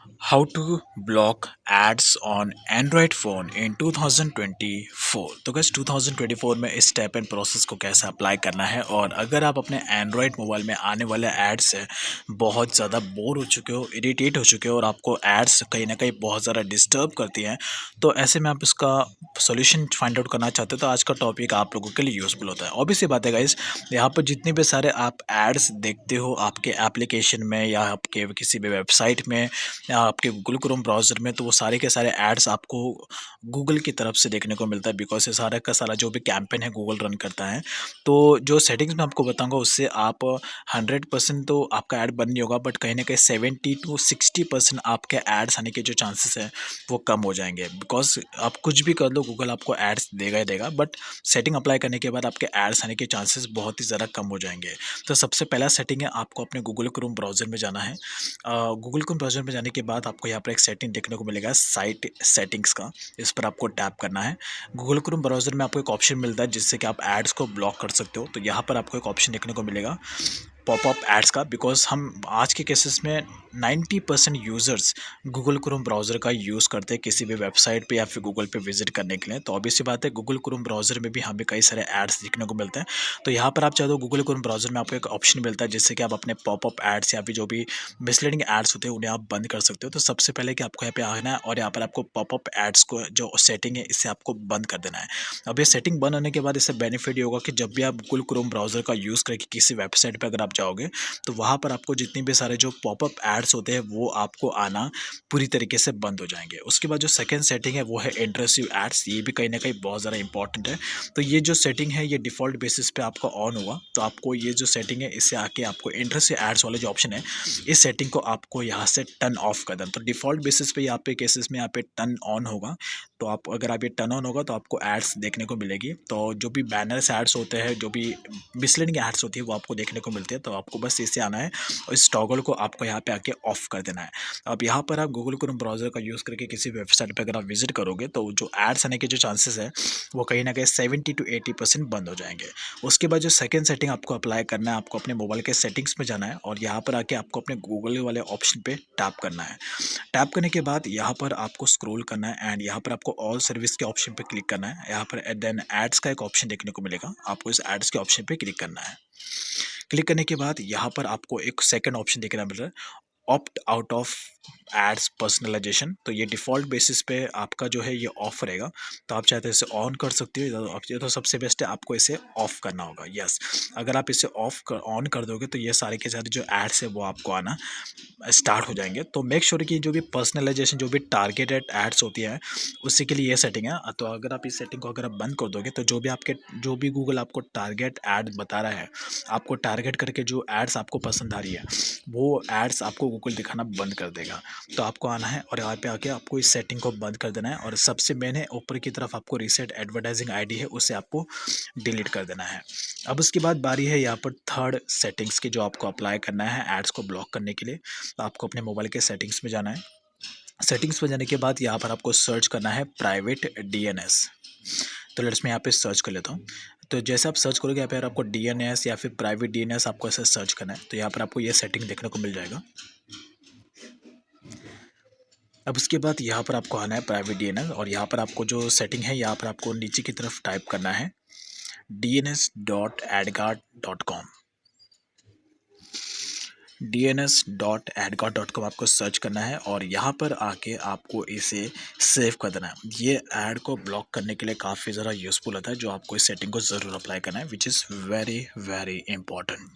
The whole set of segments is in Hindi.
How to block ads on Android phone in 2024। तो गैस 2024 में इस स्टेप एंड प्रोसेस को कैसे अप्लाई करना है, और अगर आप अपने एंड्रॉयड मोबाइल में आने वाले एड्स से बहुत ज़्यादा बोर हो चुके हो, इरिटेट हो चुके हो और आपको एड्स कहीं ना कहीं बहुत ज़्यादा डिस्टर्ब करती हैं, तो ऐसे में आप इसका सोल्यूशन फाइंड आउट करना चाहते हो तो आज का टॉपिक आप लोगों के लिए यूज़फुल होता है। ऑब्वियस सी बात है गाइस, यहाँ पर जितने भी सारे आप एड्स देखते हो आपके एप्लीकेशन में या आपके किसी भी वेबसाइट में या आपके गूगल क्रोम ब्राउज़र में, तो वो सारे के सारे एड्स आपको गूगल की तरफ से देखने को मिलता है, बिकॉज़ ये सारा का सारा जो भी कैंपेन है गूगल रन करता है। तो जो सेटिंग्स मैं आपको बताऊँगा उससे आप 100% तो आपका ऐड बंद नहीं होगा, बट कहीं न कहीं 70 टू 60% आपके एड्स आने के जो चांसेस हैं वो कम हो जाएँगे, बिकॉज़ आप कुछ भी कर लो गूगल आपको एड्स देगा ही देगा, बट सेटिंग अप्लाई करने के बाद आपके एड्स आने के चांसेस बहुत ही ज़्यादा कम हो जाएँगे। तो सबसे पहला सेटिंग है, आपको अपने गूगल क्रोम ब्राउज़र में जाना है। गूगल क्रोम ब्राउज़र में जाने के बाद आपको यहाँ पर एक सेटिंग देखने को मिलेगा साइट सेटिंग्स का, इस पर आपको टैप करना है। गूगल क्रोम ब्राउज़र में आपको एक ऑप्शन मिलता है जिससे कि आप एड्स को ब्लॉक कर सकते हो, तो यहाँ पर आपको एक ऑप्शन देखने को मिलेगा पॉपअप एड्स का, बिकॉज हम आज के केसेस में 90% यूज़र्स गूगल क्रोम ब्राउज़र का यूज़ करते हैं किसी भी वेबसाइट पे या फिर गूगल पे विजिट करने के लिए। तो ऑब्वियस सी बात है गूगल क्रोम ब्राउज़र में भी हमें कई सारे एड्स देखने को मिलते हैं। तो यहाँ पर आप चाहे तो गूगल क्रोम ब्राउज़र में आपको एक ऑप्शन मिलता है जिससे कि आप अपने पॉपअप एड्स या फिर जो भी मिसलीडिंग एड्स होते हैं उन्हें आप बंद कर सकते हो। तो सबसे पहले कि आपको यहाँ पे आना है और यहाँ पर आपको पॉपअप एड्स को जो सेटिंग है इसे आपको बंद कर देना है। अब ये सेटिंग बंद होने के बाद इससे बेनिफिट ये होगा कि जब भी आप गूगल क्रोम ब्राउज़र का यूज़ करके किसी वेबसाइट पे अगर आप जाओगे तो वहाँ पर आपको जितने भी सारे जो पॉपअप एड्स होते हैं वो आपको आना पूरी तरीके से बंद हो जाएंगे। उसके बाद जो सेकंड सेटिंग है वो है इंटरेस्टिव एड्स, ये भी कहीं ना कहीं बहुत ज़्यादा इंपॉर्टेंट है। तो ये जो सेटिंग है ये डिफ़ॉल्ट बेसिस पे आपका ऑन होगा, तो आपको ये जो सेटिंग है इससे आके आपको इंटरेस्टिव एड्स वाले जो ऑप्शन है इस सेटिंग को आपको यहाँ से टर्न ऑफ कर देना। तो डिफ़ॉल्ट बेसिस पे यहाँ पे केसेस में यहाँ पे टर्न ऑन होगा, तो आप अगर आप ये टर्न ऑन होगा तो आपको एड्स देखने को मिलेगी। तो जो भी बैनर्स एड्स होते हैं, जो भी मिसलीडिंग एड्स होती है वो आपको देखने को मिलती है। तो आपको बस इसे आना है और इस टॉगल को आपको यहाँ पे आके ऑफ कर देना है। अब यहाँ पर आप गूगल क्रोम ब्राउज़र का यूज़ करके किसी वेबसाइट पे अगर आप विजिट करोगे तो जो एड्स आने के जो चांसेस है वो कहीं ना कहीं 70 टू 80% बंद हो जाएंगे। उसके बाद जो सेकंड सेटिंग आपको अप्लाई करना है, आपको अपने मोबाइल के सेटिंग्स में जाना है और यहाँ पर आके आपको अपने गूगल वाले ऑप्शन पे टैप करना है। टैप करने के बाद यहाँ पर आपको स्क्रॉल करना है एंड यहाँ पर आपको ऑल सर्विस के ऑप्शन पे क्लिक करना है। यहाँ पर देन एड्स का एक ऑप्शन देखने को मिलेगा, आपको इस एड्स के ऑप्शन पे क्लिक करना है। क्लिक करने के बाद यहाँ पर आपको एक सेकंड ऑप्शन देखने मिल रहा है, opt out of ads personalisation. तो ये डिफ़ॉल्ट बेसिस पे आपका जो है ये ऑफ रहेगा, तो आप चाहते हो इसे ऑन कर सकते हो, तो सबसे बेस्ट है आपको इसे ऑफ करना होगा। यस, अगर आप इसे ऑन कर दोगे तो ये सारे के सारे जो एड्स है वो आपको आना स्टार्ट हो जाएंगे। तो मेक श्योर कि जो भी पर्सनलाइजेशन, जो भी टारगेटेड एड्स होती है उसी के लिए ये सेटिंग है। तो अगर आप इस सेटिंग को अगर आप बंद कर दोगे तो जो भी गूगल आपको टारगेट ऐड बता रहा है, आपको टारगेट करके जो एड्स आपको पसंद आ रही है वो एड्स आपको गूगल दिखाना बंद कर देगा। तो आपको आना है और यहाँ पे आके आपको इस सेटिंग को बंद कर देना है और सबसे मेन है ऊपर की तरफ आपको रीसेट एडवर्टाइजिंग आईडी है उसे आपको डिलीट कर देना है। अब उसके बाद बारी है यहाँ पर थर्ड सेटिंग्स की, जो आपको अप्लाई करना है एड्स को ब्लॉक करने के लिए। तो आपको अपने मोबाइल के सेटिंग्स में जाना है। सेटिंग्स में जाने के बाद यहाँ पर आपको सर्च करना है प्राइवेट डीएनएस। तो लेट्स मैं यहाँ पे सर्च कर लेता हूँ। तो जैसे आप सर्च करोगे यहाँ पे आपको डीएनएस या फिर प्राइवेट डीएनएस आपको ऐसे सर्च करना है, तो यहाँ पर आपको ये सेटिंग देखने को मिल जाएगा। अब उसके बाद यहाँ पर आपको आना है प्राइवेट डीएनएस और यहाँ पर आपको जो सेटिंग है यहाँ पर आपको नीचे की तरफ टाइप करना है dns.adguard.com। dns.adguard.com आपको सर्च करना है और यहाँ पर आके आपको इसे सेव कर देना है। ये ऐड को ब्लॉक करने के लिए काफ़ी ज़्यादा यूज़फुल होता है, जो आपको इस सेटिंग को ज़रूर अप्लाई करना है, which is very very important.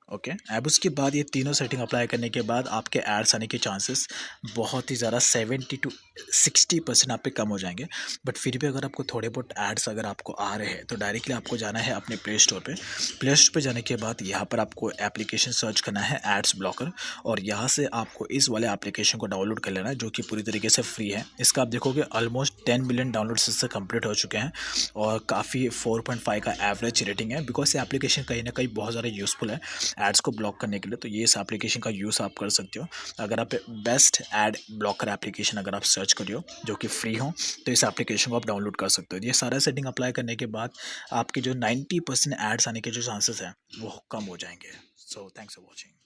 Okay, अब उसके बाद ये तीनों सेटिंग अप्लाई करने के बाद आपके एड्स आने के चांसेस बहुत ही ज़्यादा 70 टू 60% आप पे कम हो जाएंगे। बट फिर भी अगर आपको थोड़े बहुत एड्स अगर आपको आ रहे हैं तो डायरेक्टली आपको जाना है अपने प्ले स्टोर पे। प्ले स्टोर पे जाने के बाद यहाँ पर आपको एप्लीकेशन सर्च करना है एड्स ब्लॉकर और यहाँ से आपको इस वाले एप्लीकेशन को डाउनलोड कर लेना है, जो कि पूरी तरीके से फ्री है। इसका आप देखोगे ऑलमोस्ट 10 मिलियन डाउनलोड्स इससे कंप्लीट हो चुके हैं और काफ़ी 4.5 का एवरेज रेटिंग है, बिकॉज ये एप्लीकेशन कहीं ना कहीं बहुत ज़्यादा यूज़फुल है एड्स को ब्लॉक करने के लिए। तो ये इस एप्लीकेशन का यूज़ आप कर सकते हो। अगर आप बेस्ट एड ब्लॉकर एप्लीकेशन अगर आप सर्च करियो जो कि फ्री हो तो इस एप्लीकेशन को आप डाउनलोड कर सकते हो। ये सारा सेटिंग अप्लाई करने के बाद आपके जो 90% एड्स आने के जो चांसेस हैं वो कम हो जाएंगे। So thanks for watching.